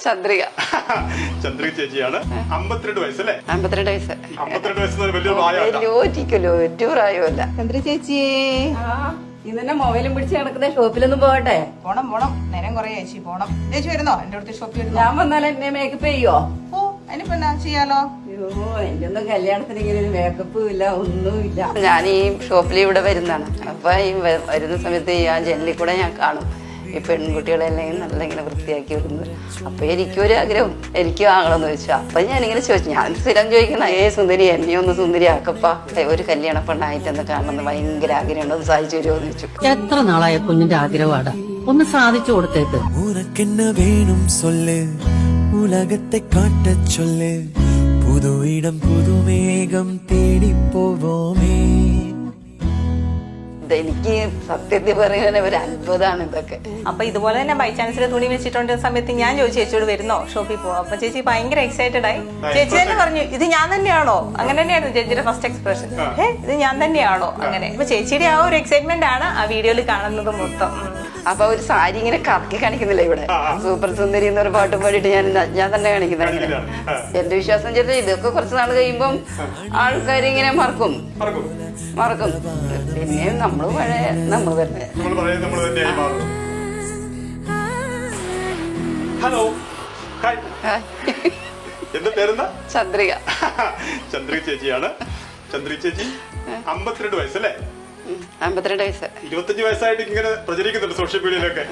ചന്ദ്രിക. ചന്ദ്രിക ചേച്ചിയാണ്. 52 വയസ്സല്ലേ? 52 വയസ്സ്. 52 വയസ്സ് വലിയ പ്രായമല്ല. ഒരു പ്രായമല്ല. ചന്ദ്രി ചേച്ചി ഇന്നെ മൊബൈലും പിടിച്ച് നടക്കുന്ന ഷോപ്പിലൊന്നും പോകട്ടെ? പോണം നേരം കൊറേ ചേച്ചി പോണം. ചേച്ചി വരുന്നോ എന്റെ അടുത്ത് ഷോപ്പിൽ? ഞാൻ വന്നാൽ എന്നെ മേക്കപ്പ് ചെയ്യോ? ഓ അതിനിപ്പോ എന്നാ ചെയ്യാലോ? അയ്യോ എന്റെ ഒന്നും കല്യാണത്തിന് ഇങ്ങനെ ഒരു മേക്കപ്പും ഇല്ല, ഒന്നുമില്ല. ഞാൻ ഈ ഷോപ്പിൽ ഇവിടെ വരുന്നതാണ്. അപ്പൊ ഈ വരുന്ന സമയത്ത് ആ ജനലിൽ കൂടെ ഞാൻ കാണും ഈ പെൺകുട്ടികളെല്ലാം നല്ല ഇങ്ങനെ വൃത്തിയാക്കി വരുന്നത്. അപ്പൊ എനിക്കൊരു ആഗ്രഹം, എനിക്കും ആകണമെന്ന് വെച്ചു. അപ്പൊ ഞാനിങ്ങനെ ചോദിച്ചു, ഞാൻ സ്ഥിരം ചോദിക്കുന്ന സുന്ദരി എന്നെ ഒന്ന് സുന്ദരി ആക്കപ്പ, ഒരു കല്യാണ പെണ്ണായിട്ടൊന്ന് കാണണമെന്ന് ഭയങ്കര ആഗ്രഹമുണ്ട്, ഒന്ന് സാധിച്ചു വരുമോ എന്ന് വെച്ചു. എത്ര നാളായ കുഞ്ഞിന്റെ ആഗ്രഹമാണ്, ഒന്ന് സാധിച്ചു കൊടുത്തേക്ക്. ഉനക്കെന്ന വേണം സൊല്ല്, ഉലകത്തെ കാട്ട ചൊല്ല്, പുതു ഇടം പുതുമേഘം തേടിപ്പോവോമേ. എനിക്ക് സത്യത്തിൽ പറയുന്നത് ഒരു അത്ഭുതമാണ് ഇതൊക്കെ. അപ്പൊ ഇതുപോലെ തന്നെ ബൈ ചാൻസിൽ തുണി വെച്ചിട്ടുണ്ട് സമയത്ത് ഞാൻ ചോദിച്ചു ചേച്ചിയോട് വരുന്നോ ഷോപ്പിൽ പോവാം. അപ്പൊ ചേച്ചി ഭയങ്കര എക്സൈറ്റഡ് ആയി. ചേച്ചി തന്നെ പറഞ്ഞു ഇത് ഞാൻ തന്നെയാണോ? അങ്ങനെ തന്നെയായിരുന്നു ചേച്ചിയുടെ ഫസ്റ്റ് എക്സ്പ്രഷൻ. ഇത് ഞാൻ തന്നെയാണോ? അങ്ങനെ അപ്പൊ ചേച്ചിയുടെ ആ ഒരു എക്സൈറ്റ്മെന്റ് ആണ് ആ വീഡിയോയിൽ കാണുന്നത് മൊത്തം. അപ്പൊ ഒരു സാരി ഇങ്ങനെ കറക്കി കാണിക്കുന്നില്ല ഇവിടെ, സൂപ്പർ സുന്ദരി എന്നൊരു പാട്ടും പാടിയിട്ട് ഞാൻ തന്നെ കാണിക്കുന്നത്. എന്റെ വിശ്വാസം ചേട്ടാ ഇതൊക്കെ കുറച്ച് നാൾ കഴിയുമ്പം ആൾക്കാർ ഇങ്ങനെ മറക്കും. പിന്നെ നമ്മൾ പഴയ നമ്മൾ തന്നെ. ഹലോ എന്താ പേരെന്താ? ചന്ദ്രിക. ചന്ദ്രിക ചേച്ചിയാണ്. ചന്ദ്രിക ചേച്ചി 52 വയസ്സല്ലേ? 52 വയസ്സ്. 25 വയസ്സായിട്ട് ഇങ്ങനെ പ്രചരിക്കുന്നുണ്ട് സോഷ്യൽ മീഡിയയിലൊക്കെ.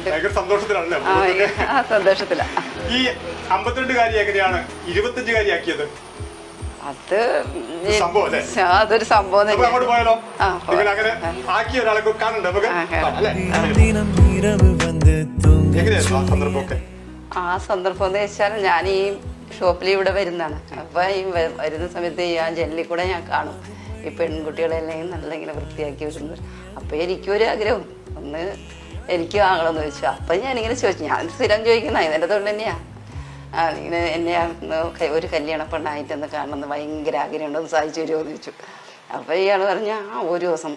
ഭയങ്കര സന്തോഷത്തിലാണല്ലേ? സന്തോഷത്തിലാ. ഈ 52-കാരി എങ്ങനെയാണ് 25-കാരിയാക്കിയത്? അത് സംഭവം അല്ലേ? അതൊരു സംഭവം. അങ്ങോട്ട് പോയാലോ? അങ്ങനെ ആക്കിയ ഒരാളെ കാണണ്ടേ നമുക്ക്? എങ്ങനെയായിരുന്നു ആ സന്ദർഭമൊക്കെ? ആ സന്ദർഭം എന്ന് വെച്ചാൽ ഞാൻ ഈ ഷോപ്പിൽ ഇവിടെ വരുന്നതാണ്. അപ്പൊ ഈ വരുന്ന സമയത്ത് ആ ജനലിൽ കൂടെ ഞാൻ കാണും ഈ പെൺകുട്ടികളെല്ലാം നല്ല ഇങ്ങനെ വൃത്തിയാക്കി വരുന്നത്. അപ്പൊ എനിക്കൊരു ആഗ്രഹം, ഒന്ന് എനിക്കും ആകണമെന്ന് വെച്ചു. അപ്പൊ ഞാനിങ്ങനെ ചോദിച്ചു, ഞാൻ സ്ഥിരം ചോദിക്കുന്ന ഇതിൻ്റെ തൊഴിൽ തന്നെയാ. ഇങ്ങനെ എന്നെ ഒരു കല്യാണ പെണ്ണായിട്ടൊന്ന് കാണണമെന്ന് ഭയങ്കര ആഗ്രഹമുണ്ട്, ഒന്ന് സാധിച്ചു വരുമോ എന്ന് വെച്ചു. അപ്പൊ ഇയാൾ പറഞ്ഞ ഒരു ദിവസം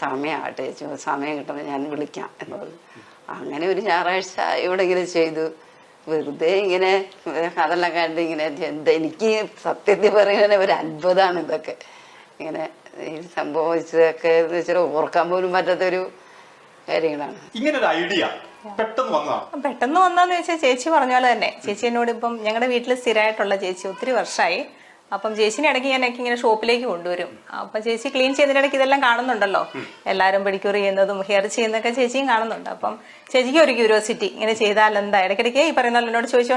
സമയമാകട്ടെ, സമയം കിട്ടുമ്പോൾ ഞാൻ വിളിക്കാം എന്ന് പറഞ്ഞു. അങ്ങനെ ഒരു ഞായറാഴ്ച ഇവിടെ ഇങ്ങനെ ചെയ്തു. വെറുതെ ഇങ്ങനെ അതെല്ലാം കണ്ട് ഇങ്ങനെ എനിക്ക് സത്യത്തിൽ പറയുന്നത് ഒരു അത്ഭുതമാണ് ഇതൊക്കെ. ഇങ്ങനെ ഈ സംഭവിച്ചതൊക്കെ എന്ന് വെച്ചാൽ ഓർക്കാൻ പോലും പറ്റാത്തൊരു കാര്യങ്ങളാണ്. ഇങ്ങനെ ഒരു ഐഡിയ പെട്ടെന്ന് വന്നാന്ന് വെച്ചാൽ ചേച്ചി പറഞ്ഞ പോലെ തന്നെ ചേച്ചി എന്നോട് ഇപ്പം ഞങ്ങളുടെ വീട്ടിൽ സ്ഥിരമായിട്ടുള്ള ചേച്ചി ഒത്തിരി വർഷമായി. അപ്പം ചേച്ചിനെ ഇടയ്ക്ക് ഞാനൊക്കെ ഇങ്ങനെ ഷോപ്പിലേക്ക് കൊണ്ടുവരും. അപ്പം ചേച്ചി ക്ലീൻ ചെയ്യുന്നതിനിടയ്ക്ക് ഇതെല്ലാം കാണുന്നുണ്ടല്ലോ, എല്ലാവരും പെഡിക്യൂർ ചെയ്യുന്നതും ഹെയർ ചെയ്യുന്നതൊക്കെ ചേച്ചിയും കാണുന്നുണ്ട്. അപ്പം ചേച്ചിക്ക് ഒരു ക്യൂരിയോസിറ്റി, ഇങ്ങനെ ചെയ്താൽ എന്താ, ഇടയ്ക്കിടയ്ക്ക് ഈ പറയുന്ന എന്നോട് ചോദിച്ചു